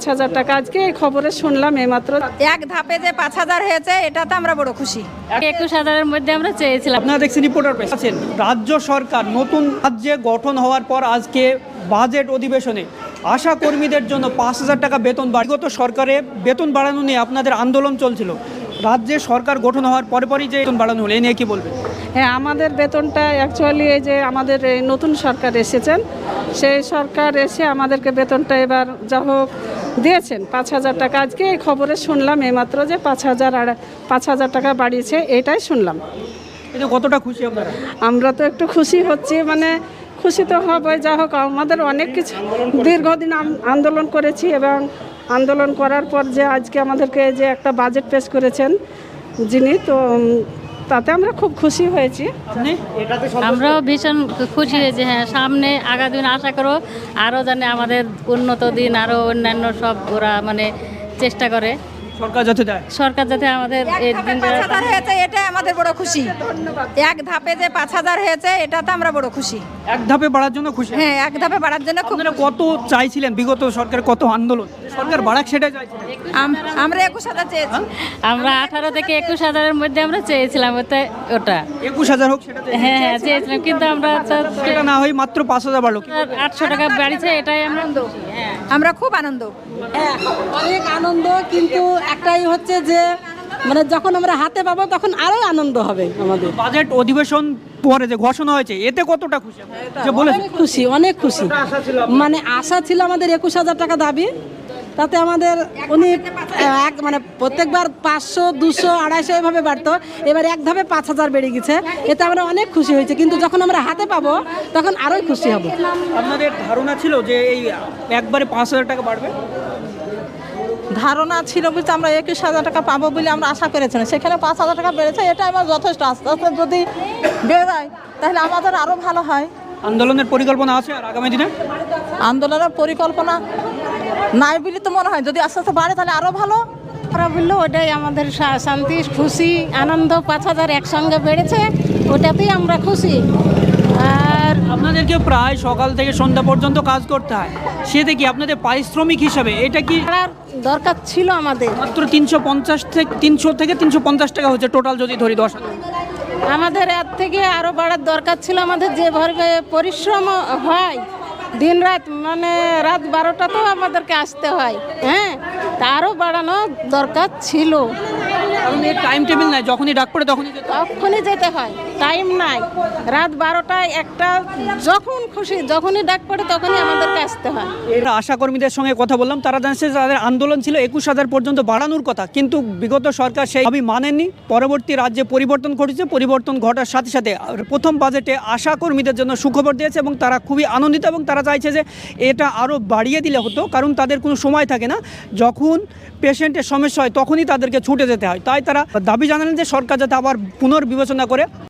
5,000 টাকা। আজকে এই খবরে শুনলাম এইমাত্র। এক ধাপে যে 5,000 হয়েছে এটাতে আমরা বড় খুশি। 21,000-এর মধ্যে আমরা চেয়েছিলাম। আপনারা দেখছেন রিপোর্টার প্রেস আছেন। রাজ্য সরকার নতুন রাজ্যে গঠন হওয়ার পর আজকে বাজেট অধিবেশনে আশা কর্মীদের জন্য 5,000 টাকা বেতন বিগত সরকারে বেতন বাড়ানো নিয়ে আপনাদের আন্দোলন চলছিল। রাজ্যে সরকার গঠন হওয়ার পরই যে বেতন বাড়ানো হলো, এই নিয়ে কি বলবেন? হ্যাঁ, আমাদের বেতনটা অ্যাকচুয়ালি এই যে আমাদের এই নতুন সরকার এসেছেন, সেই সরকার এসে আমাদেরকে বেতনটা এবার যা হোক দিয়েছেন 5,000 টাকা। আজকে এই খবরে শুনলাম এইমাত্র যে 5,000 টাকা বাড়িয়েছে, এটাই শুনলাম। এটা কতটা খুশি আপনারা? আমরা তো একটু খুশি হচ্ছি, মানে খুশি তো হবে। যা হোক আমাদের অনেক কিছু দীর্ঘদিন আন্দোলন করেছি এবং আন্দোলন করার পর যে আজকে আমাদেরকে যে একটা বাজেট পেশ করেছেন যিনি, তো তাতে আমরা খুব খুশি হয়েছি। আমরাও ভীষণ খুশি হয়েছি। হ্যাঁ, সামনে আগামী দিন আশা করো আরও জানে আমাদের উন্নত দিন, আরও অন্যান্য সব ওরা মানে চেষ্টা করে সরকার যাতে দেয়, সরকার যাতে আমাদের এই দিনটা 5,000 হয়েছে এটাই আমাদের বড় খুশি। এক ধাপে যে 5,000 হয়েছে এটাতে আমরা বড় খুশি। এক ধাপে বাড়ার জন্য খুশি। হ্যাঁ, এক ধাপে বাড়ার জন্য খুব আপনারা কত চাইছিলেন? বিগত সরকার কত আন্দোলন, সরকার বাড়াক সেটাই চাইছিলেন। আমরা 21,000 চেয়েছি। আমরা 18 থেকে 21,000-এর মধ্যে আমরা চেয়েছিলাম ওটা 21,000 হোক সেটা হ্যাঁ হ্যাঁ চেয়েছিলাম, কিন্তু আমরা তো সেটা না হয় মাত্র 5,000 বাড়লো। 800 টাকা বাড়িছে, এটাই আমরা আমরা খুব আনন্দ। হ্যাঁ, অনেক আনন্দ, কিন্তু একটাই হচ্ছে যে মানে যখন আমরা হাতে পাবো তখন আরো আনন্দ হবে আমাদের। বাজেট অধিবেশন পরে যে ঘোষণা হয়েছে এতে কতটা খুশি যে বলেছে? অনেক খুশি, অনেক খুশি। মানে আশা ছিল আমাদের 21,000 টাকা দাবি, তাতে আমাদের উনি মানে প্রত্যেকবার 500, 200, 250 এভাবে বাড়তো, এবার এক ধাপে 5,000 বেড়ে গেছে। এতে আমরা অনেক খুশি হয়েছে, কিন্তু যখন আমরা হাতে পাবো তখন আরোই খুশি হব। আপনাদের ধারণা ছিল যে এই একবারে 5,000 টাকা বাড়বে? ধারণা ছিল বলতে আমরা 21,000 টাকা পাবো বলে আমরা আশা করেছিলাম, সেখানে 5,000 টাকা বেড়েছে, এটা আমার যথেষ্ট। আস্তে আস্তে যদি বেড়ায় তাহলে আমাদের আরও ভালো হয়। আন্দোলনের পরিকল্পনা আছে আর আগামী দিনে? আন্দোলনের পরিকল্পনা নাই বলে তো মনে হয়, যদি আস্তে আস্তে বাড়ে তাহলে আরও ভালো। ওরা বললো ওটাই আমাদের শান্তি, খুশি, আনন্দ। 5,000 একসঙ্গে বেড়েছে, ওটাতেই আমরা খুশি। আর আপনাদেরকে প্রায় সকাল থেকে সন্ধ্যা পর্যন্ত কাজ করতে হয়, সেটা কি আপনাদের পারিশ্রমিক হিসাবে এটা কি দরকার ছিল আমাদের? মাত্র 300 থেকে 350 টাকা হচ্ছে টোটাল যদি ধরি 10,000। আমাদের এর থেকে আরও বাড়ার দরকার ছিল। আমাদের যেভাবে পরিশ্রম হয় দিন রাত, মানে রাত 12টাতেও আমাদেরকে আসতে হয়। হ্যাঁ, তা আরও বাড়ানো দরকার ছিল। কারণ এর টাইম টেবিল নাই, যখনই ডাক পড়ে তখনই তখনই যেতে হয়, টাইম নাই। রাত 12টায় একটা যখন খুশি, যখনই ডাক পড়ে তখনই আমাদেরকে আসতে হয়। এরা আশা কর্মীদের সঙ্গে কথা বললাম, তারা জানছে তাদের আন্দোলন ছিল 21,000 পর্যন্ত বাড়ানোর কথা, কিন্তু বিগত সরকার সেই দাবি মানেননি। পরবর্তী রাজ্যে পরিবর্তন ঘটেছে, পরিবর্তন ঘটার সাথে সাথে প্রথম বাজেটে আশা কর্মীদের জন্য সুখবর দিয়েছে এবং তারা খুবই আনন্দিত এবং তারা চাইছে যে এটা আরও বাড়িয়ে দিলে হতো, কারণ তাদের কোনো সময় থাকে না। যখন পেশেন্টের সমস্যা হয় তখনই তাদেরকে ছুটে যেতে হয়, তাই তারা দাবি জানালেন যে সরকার যাতে আবার পুনর্বিবেচনা করে